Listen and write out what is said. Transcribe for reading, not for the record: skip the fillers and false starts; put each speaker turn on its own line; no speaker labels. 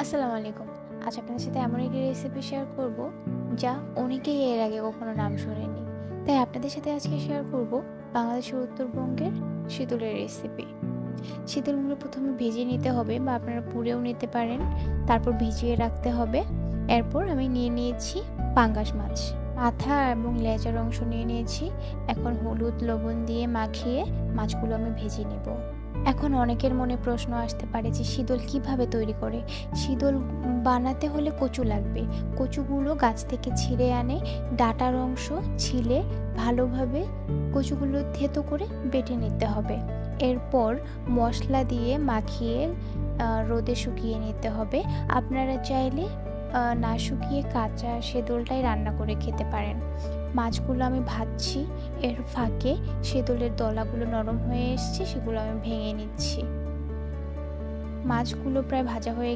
আসসালামু আলাইকুম। আজ আপনাদের সাথে এমন একটি রেসিপি শেয়ার করব, যা অনেকেই এর আগে কখনো নাম শোনেনি। তাই আপনাদের সাথে আজকে শেয়ার করব বাংলাদেশের উত্তরবঙ্গের সিতুলের রেসিপি। সিতুলগুলো ১ম এ ভেজে নিতে হবে বা আপনারা পুড়েও নিতে পারেন। তারপর ভিজিয়ে রাখতে হবে। এরপর আমি নিয়ে নিয়েছি পাঙ্গাস মাছ। মাথা এবং লেজের অংশ নিয়ে নিয়েছি। এখন হলুদ, লবণ দিয়ে মাখিয়ে মাছগুলো আমি ভেজে নেব। এখন অনেকের মনে প্রশ্ন আসতে পারে যে শীতল কিভাবে তৈরি করে? শীতল বানাতে হলে কচু লাগবে। কচুগুলো গাছ থেকে ছিঁড়ে আনে, ডাঁটার অংশ ছিলে ভালোভাবে কচুগুলো থেঁতো করে বেটে নিতে হবে। এরপর মশলা দিয়ে মাখিয়ে রোদে শুকিয়ে নিতে হবে। আপনারা চাইলে না শুকিয়ে কাঁচা সেদলটাই রান্না করে খেতে পারেন। মাছগুলো আমি ভাজছি, এর ফাঁকে সেদলের দলাগুলো নরম হয়ে এসছে, সেগুলো আমি ভেঙে নিচ্ছি। মাছগুলো প্রায় ভাজা হয়ে